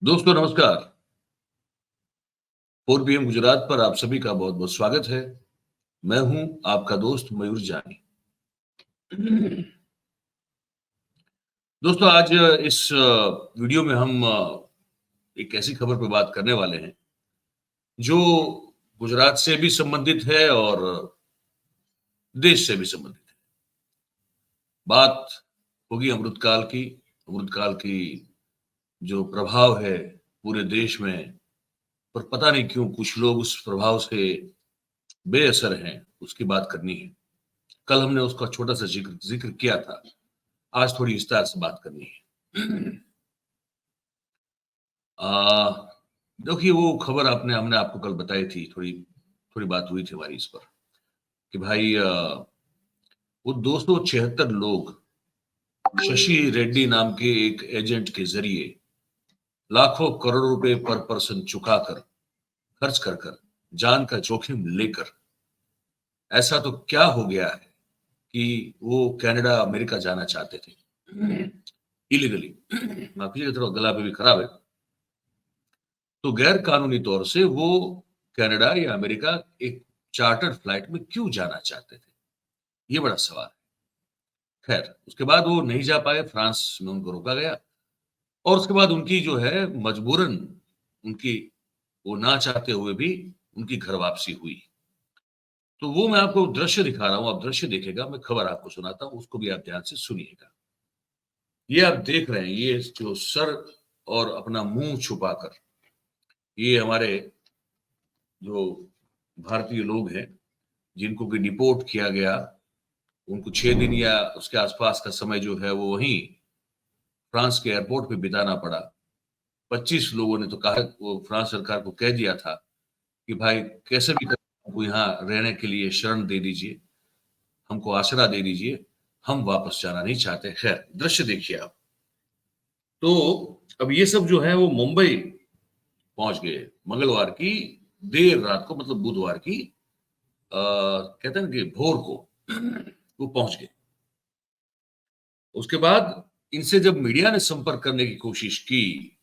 दोस्तों नमस्कार। 4 पीएम गुजरात पर आप सभी का बहुत-बहुत स्वागत है। मैं हूं आपका दोस्त मयूर जानी। दोस्तों आज इस वीडियो में हम एक ऐसी खबर पे बात करने वाले हैं जो गुजरात से भी संबंधित है और देश से भी संबंधित है। बात होगी अमृतकाल की। अमृतकाल की जो प्रभाव है पूरे देश में, पर पता नहीं क्यों कुछ लोग उस प्रभाव से बेअसर हैं, उसकी बात करनी है। कल हमने उसका छोटा-सा ज़िक्र किया था। आज थोड़ी विस्तार से बात करनी है। अ, देखिए वो खबर आपने हमने आपको कल बताई थी, थोड़ी थोड़ी बात हुई थी हमारी इस पर कि भाई वो 276 लोग शशि रेड्डी नाम के एक एजेंट के ज़रिए लाखों करोड़ों रुपए पर पर्सन चुकाकर, खर्च कर कर, जान का जोखिम लेकर ऐसा तो क्या हो गया है कि वो कनाडा, अमेरिका जाना चाहते थे इलीगली। माफ कीजिएगा थोड़ा गला अभी भी खराब है। तो गैर कानूनी तौर से वो कनाडा या अमेरिका एक चार्टर्ड फ्लाइट में क्यों जाना चाहते थे? ये बड़ा सवाल है। खैर, उसके बाद वो नहीं जा पाए, फ्रांस में उनको रोका गया और उसके बाद उनकी जो है मजबूरन उनकी वो ना चाहते हुए भी उनकी घर वापसी हुई। तो वो मैं आपको दृश्य दिखा रहा हूँ, आप दृश्य देखिएगा, मैं खबर आपको सुनाता हूँ, उसको भी आप ध्यान से सुनिएगा। ये आप देख रहे हैं, ये जो सर और अपना मुँह छुपाकर ये हमारे जो भारतीय लोग हैं, जिनको कि डिपोर्ट किया गया, उनको 6 दिन या उसके आसपास का समय जो है वो वहीं फ्रांस के एयरपोर्ट पे बिताना पड़ा। 25 लोगों ने तो कहा वो फ्रांस सरकार को कह दिया था कि भाई कैसे भी करके हमको यहाँ रहने के लिए शरण दे दीजिए, हमको आसरा दे दीजिए, हम वापस जाना नहीं चाहते। खैर, दृश्य देखिए आप। तो अब ये सब जो है वो मुंबई पहुँच गए, मंगलवार की देर रात को मतलब बुधवार की कहते हैं ना कि भोर को वो पहुँच गए। उसके बाद इनसे जब मीडिया ने संपर्क करने की कोशिश की,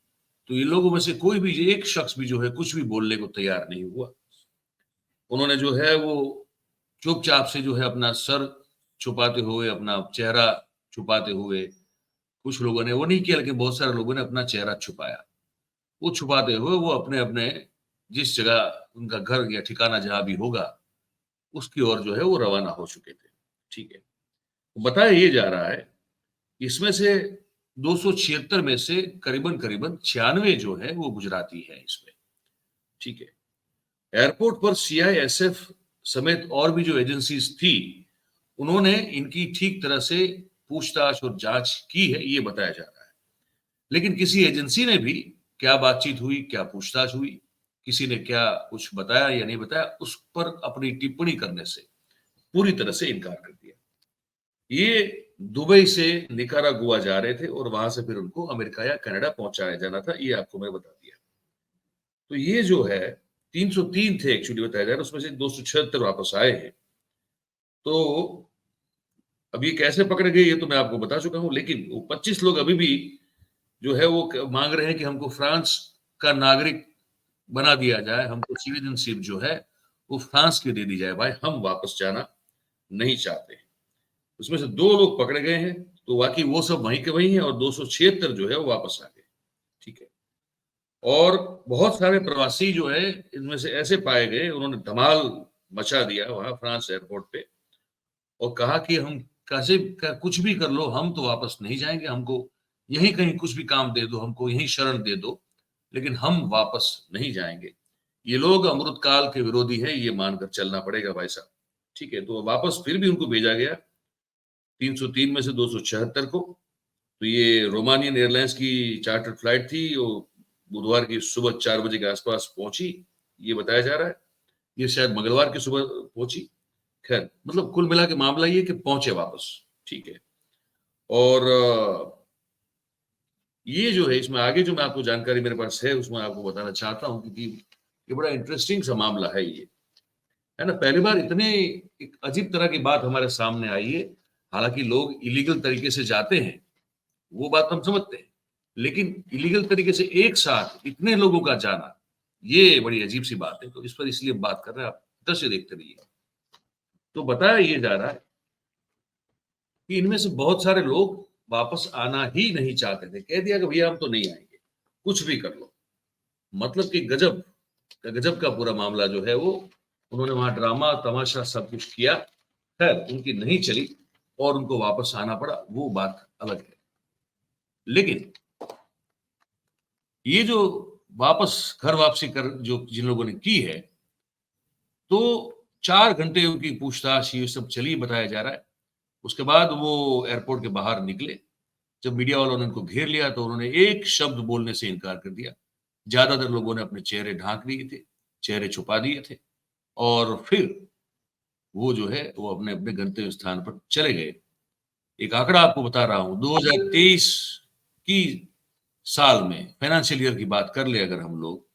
तो ये लोगों में से कोई भी एक शख्स भी जो है कुछ भी बोलने को तैयार नहीं हुआ। उन्होंने जो है वो चुपचाप से जो है अपना सर छुपाते हुए, अपना चेहरा छुपाते हुए, कुछ लोगों ने वो नहीं किया लेकिन बहुत सारे लोगों ने अपना चेहरा छुपाया। वो छुपाते हुए वो अपने-अपने जिस जगह उनका घर या ठिकाना जहाँ भी होगा, उसकी ओर जो है वो रवाना हो चुके थे। ठीक है। बताया ये जा रहा है इसमें से 276 में से करीबन-करीबन 96 जो है वो गुजराती है इसमें, ठीक है। एयरपोर्ट पर सीआईएसएफ समेत और भी जो एजेंसीज़ थी, उन्होंने इनकी ठीक तरह से पूछताछ और जाँच की है, ये बताया जा रहा है। लेकिन किसी एजेंसी ने भी क्या बातचीत हुई, क्या पूछताछ हुई, किसी ने क्या कुछ बताया या नहीं बताया, उस पर अपनी टिप्पणी करने से पूरी तरह से इनकार कर दिया। ये दुबई से निकारागुआ जा रहे थे और वहां से फिर उनको अमेरिका या कनाडा पहुंचाया जाना था, ये आपको मैं बता दिया। तो ये जो है 303 थे एक्चुअली बताया जा रहा है, उसमें से 276 वापस आए हैं। तो अब ये कैसे पकड़े गए ये तो मैं आपको बता चुका हूं, लेकिन वो 25 लोग अभी भी जो है वो मांग रहे हैं कि हमको फ्रांस का नागरिक बना दिया जाए, हमको सिटीजनशिप जो है वो फ्रांस की दे दी जाए। भाई हम वापस जाना नहीं चाहते। उसमें से 2 लोग पकड़े गए हैं, तो बाकी वो सब वहीं के वहीं हैं और 276 जो है वो वापस आ गए। ठीक है। और बहुत सारे प्रवासी जो है इनमें से ऐसे पाए गए, उन्होंने धमाल मचा दिया वहाँ फ्रांस एयरपोर्ट पे और कहा कि हम कैसे कुछ भी कर लो, हम तो वापस नहीं जाएँगे, हमको यहीं कहीं कुछ भी काम दे दो, हमको यहीं शरण दे दो, लेकिन हम वापस नहीं जाएँगे। ये लोग अमृतकाल के विरोधी हैं, ये मानकर चलना पड़ेगा भाई साहब। ठीक है, तो वापस फिर भी उनको भेजा गया 303 में से 276 को। तो ये रोमानियन एयरलाइंस की चार्टर्ड फ्लाइट थी, वो बुधवार की सुबह 4 बजे के आसपास पहुंची, ये बताया जा रहा है। ये शायद मंगलवार की सुबह पहुंची। खैर, मतलब कुल मिला के मामला ये कि पहुंचे वापस, ठीक है। और ये जो है इसमें आगे जो मैं आपको जानकारी मेरे पास है, उसमें आपको बताना चाहता हूँ क्योंकि ये बड़ा इंटरेस्टिंग सा मामला है ये, है ना? पहली बार इतने एक अजीब तरह की बात हमारे सामने आई है। हालाँकि लोग इलीगल तरीके से जाते हैं, वो बात हम समझते हैं। लेकिन इलीगल तरीके से एक साथ इतने लोगों का जाना, ये बड़ी अजीब सी बात है। तो इस पर इसलिए बात कर रहे हैं, आप दृश्य देखते रहिए। तो बताया ये जा रहा है कि इनमें से बहुत सारे लोग वापस आना ही नहीं चाहते थे। कह दिया कि भैया हम तो नहीं आएंगे, कुछ भी कर लो। मतलब कि गजब का पूरा मामला जो है वो, उन्होंने वहां ड्रामा तमाशा सब कुछ किया। खैर उनकी नहीं चली और उनको वापस आना पड़ा, वो बात अलग है। लेकिन ये जो वापस घर वापसी कर जो जिन लोगों ने की है, तो 4 घंटे उनकी पूछताछ ये सब चली, बताया जा रहा है। उसके बाद वो एयरपोर्ट के बाहर निकले। जब मीडिया वालों ने उनको घेर लिया तो उन्होंने एक शब्द बोलने से इनकार कर दिया। ज्यादातर लोगों ने अपने चेहरे ढांक लिए थे, चेहरे छुपा दिए थे, और फिर वो जो है वो अपने अपने गंतव्य स्थान पर चले गए। एक आंकड़ा आपको बता रहा हूं, 2023 की साल में, फाइनेंशियल ईयर की बात कर ले अगर हम लोग,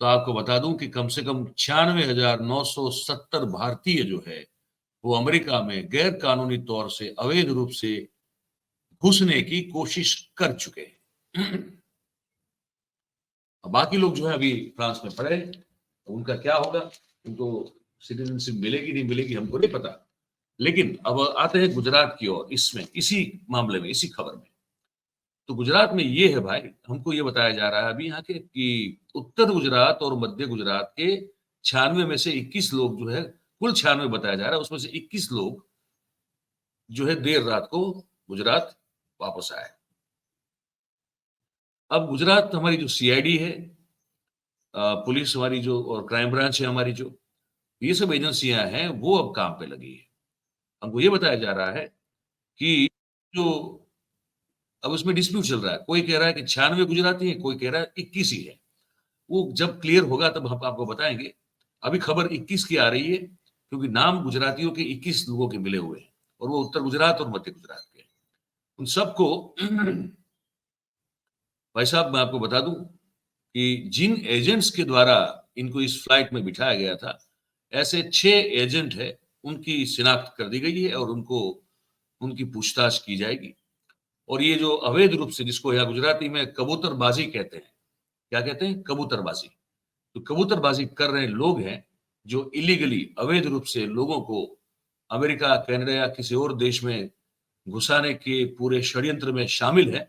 तो आपको बता दूं कि कम से कम 96,970 भारतीय जो है वो अमेरिका में गैर कानूनी तौर से, अवैध रूप से घुसने की कोशिश कर चुके हैं। बाकी लोग जो है अभी फ्रांस में पड़े, उनका क्या होगा, उनको सिटीजनशिप मिलेगी नहीं मिलेगी हमको नहीं पता। लेकिन अब आते हैं गुजरात की ओर, इसमें इसी मामले में, इसी खबर में। तो गुजरात में ये है भाई, हमको ये बताया जा रहा है अभी यहाँ के कि उत्तर गुजरात और मध्य गुजरात के 96 में से 21 लोग जो है, कुल 96 बताया जा रहा है, उसमें से 21 लोग जो है देर रात को गुजरात वापस आए। अब गुजरात हमारी जो सीआईडी है, पुलिस हमारी जो, और क्राइम ब्रांच है हमारी जो, ये सब एजेंसियां हैं वो अब काम पे लगी है। हमको ये बताया जा रहा है कि जो अब उसमें डिस्प्यूट चल रहा है, कोई कह रहा है कि 96 गुजराती है, कोई कह रहा है 21 ही है। वो जब क्लियर होगा तब हम आपको बताएंगे। अभी खबर 21 की आ रही है, क्योंकि नाम गुजरातियों के 21 लोगों के मिले हुए हैं, और वो उत्तर गुजरात और मध्य गुजरात के। उन सबको भाई साहब मैं आपको बता दूं कि जिन एजेंट्स के द्वारा इनको इस फ्लाइट में बिठाया गया था, ऐसे 6 एजेंट है, उनकी शिनाख्त कर दी गई है और उनको, उनकी पूछताछ की जाएगी। और ये जो अवैध रूप से, जिसको यहाँ गुजराती में कबूतरबाजी कहते हैं, क्या कहते हैं, कबूतरबाजी, तो कबूतरबाजी कर रहे लोग हैं जो इलीगली, अवैध रूप से लोगों को अमेरिका, कनाडा या किसी और देश में घुसाने के पूरे षड्यंत्र में शामिल है।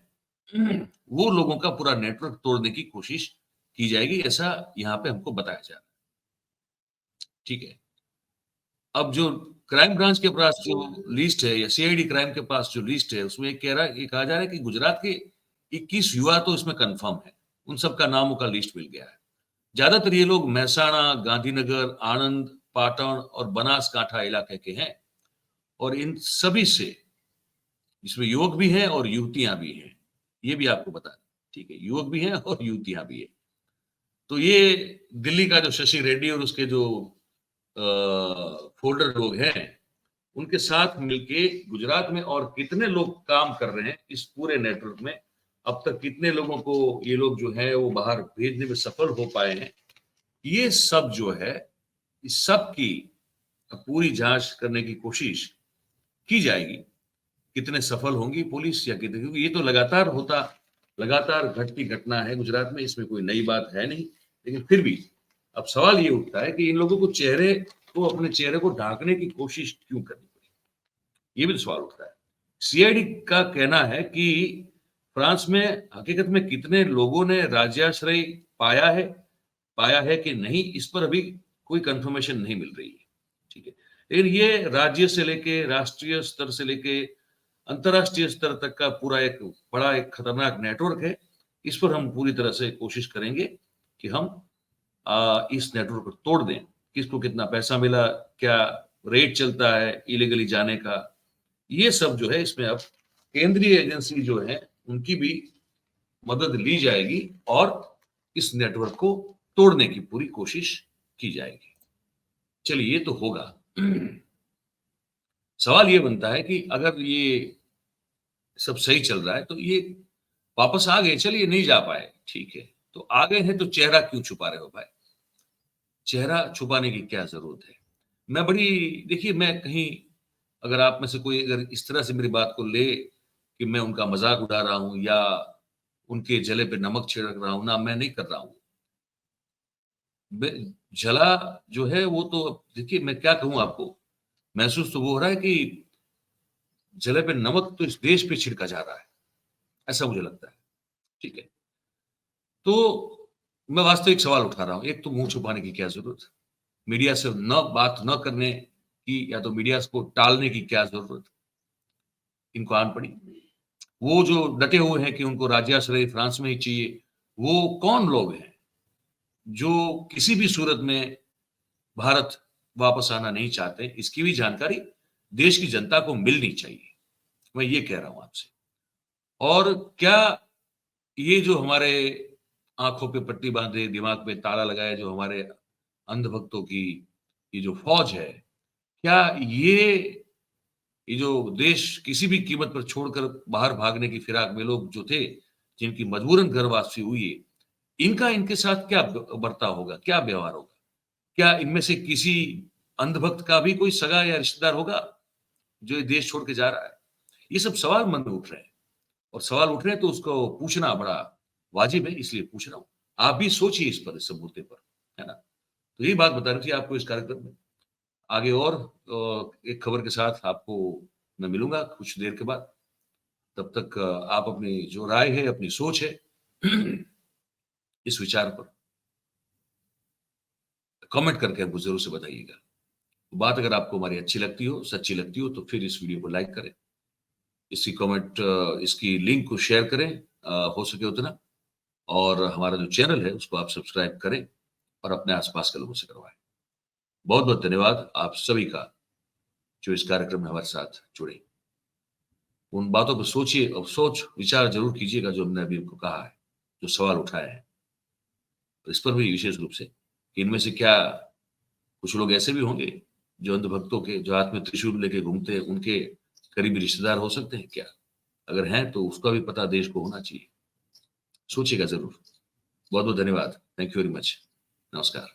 वो लोगों का पूरा नेटवर्क तोड़ने की कोशिश की जाएगी, ऐसा यहाँ पे हमको बताया जा रहा है। ठीक है। अब जो क्राइम ब्रांच के पास जो लिस्ट है, या सीआईडी क्राइम के पास जो लिस्ट है, उसमें ये कहा जा रहा है कि गुजरात के 21 युवा तो इसमें कंफर्म है, उन सबका नामों का लिस्ट मिल गया है। ज्यादातर ये लोग महसाणा, गांधीनगर, आणंद, पाटन और बनासकांठा इलाके के हैं, और इन सभी से, इसमें युवक भी हैं और युवतियां भी हैं, ये भी आपको बता दें। ठीक है, युवक भी हैं और युवतियां भी है। तो ये दिल्ली का जो शशि रेड्डी और उसके जो फोल्डर लोग हैं, उनके साथ मिलके गुजरात में और कितने लोग काम कर रहे हैं इस पूरे नेटवर्क में, अब तक कितने लोगों को ये लोग जो है वो बाहर भेजने में सफल हो पाए हैं, ये सब जो है, इस सब की पूरी जांच करने की कोशिश की जाएगी। कितने सफल होंगी पुलिस, या कितने, क्योंकि ये तो लगातार होता, लगातार घटती घटना है गुजरात में, इसमें कोई नई बात है नहीं। लेकिन फिर भी अब सवाल ये उठता है कि इन लोगों को चेहरे को, अपने चेहरे को ढांकने की कोशिश क्यों करनी पड़ी, ये भी तो सवाल उठता है। सीआईडी का कहना है कि फ्रांस में हकीकत में कितने लोगों ने राज्याश्रय पाया है कि नहीं, इस पर अभी कोई कंफर्मेशन नहीं मिल रही है। ठीक है, लेकिन ये राज्य से लेके, राष्ट्रीय स्तर से लेके अंतरराष्ट्रीय स्तर तक का पूरा एक बड़ा, एक खतरनाक नेटवर्क है। इस पर हम पूरी तरह से कोशिश करेंगे कि हम इस नेटवर्क को तोड़ दें। किसको कितना पैसा मिला, क्या रेट चलता है इलीगली जाने का, ये सब जो है इसमें अब केंद्रीय एजेंसी जो है उनकी भी मदद ली जाएगी, और इस नेटवर्क को तोड़ने की पूरी कोशिश की जाएगी। चलिए, ये तो होगा। सवाल ये बनता है कि अगर ये सब सही चल रहा है तो ये वापस आ गए, चलिए नहीं जा पाए, ठीक है, तो आ गए हैं तो चेहरा क्यों छुपा रहे हो भाई, चेहरा छुपाने की क्या जरूरत है। मैं बड़ी, देखिए मैं कहीं, अगर आप में से कोई अगर इस तरह से मेरी बात को ले कि मैं उनका मजाक उड़ा रहा हूं, या उनके जले पे नमक छिड़क रहा हूं, ना मैं नहीं कर रहा हूं। जला जो है वो तो देखिए मैं क्या कहूं आपको, महसूस तो वो हो रहा है कि जले पे नमक तो इस देश पे छिड़का जा रहा है, ऐसा मुझे लगता है। ठीक है, तो मैं वास्तविक सवाल उठा रहा हूं। एक तो मुंह छुपाने की क्या जरूरत, मीडिया से न बात न करने की, या तो मीडिया को टालने की क्या जरूरत, इनको आन पड़ी। वो जो डटे हुए हैं कि उनको राज्याश्रय फ्रांस में ही चाहिए, वो कौन लोग हैं जो किसी भी सूरत में भारत वापस आना नहीं चाहते? इसकी भी जानकारी देश की जनता को मिलनी चाहिए, मैं ये कह रहा हूं आपसे। और क्या ये जो हमारे आंखों पे पट्टी बांधे, दिमाग पे ताला लगाए, जो हमारे अंधभक्तों की ये जो फौज है, क्या ये जो देश किसी भी कीमत पर छोड़कर बाहर भागने की फिराक में लोग जो थे, जिनकी मजबूरन घर वापसी हुई है, इनका इनके साथ क्या बर्ताव होगा, क्या व्यवहार होगा? क्या इनमें से किसी अंधभक्त का भी कोई सगा या रिश्तेदार होगा जो ये देश छोड़ के जा रहा है? ये सब सवाल मन में उठ रहे हैं, और सवाल उठ रहे हैं तो उसको पूछना बड़ा वाजिब है, इसलिए पूछ रहा हूं। आप भी सोचिए इस पर, इस सब मुद्दे पर, है ना? तो यही बात बता रही थी आपको इस कार्यक्रम में। आगे और एक खबर के साथ आपको मैं मिलूंगा कुछ देर के बाद। तब तक आप अपनी जो राय है, अपनी सोच है इस विचार पर कमेंट करके हमको जरूर से बताइएगा। बात अगर आपको हमारी अच्छी लगती हो, सच्ची लगती हो, तो फिर इस वीडियो को लाइक करें, इसकी कमेंट, इसकी लिंक को शेयर करें हो सके उतना, और हमारा जो चैनल है उसको आप सब्सक्राइब करें और अपने आसपास के लोगों से करवाएं। बहुत बहुत धन्यवाद आप सभी का जो इस कार्यक्रम में हमारे साथ जुड़े। उन बातों पर सोचिए और सोच विचार जरूर कीजिएगा जो हमने अभी आपको कहा है, जो सवाल उठाए हैं। तो इस पर भी विशेष रूप से कि इनमें से क्या कुछ लोग ऐसे भी होंगे जो अंधभक्तों के, जो हाथ में त्रिशूल लेके घूमते हैं, उनके करीबी रिश्तेदार हो सकते हैं क्या? अगर हैं तो उसका भी पता देश को होना चाहिए। सोचिएगा जरूर। बहुत बहुत धन्यवाद। Thank you very much. नमस्कार।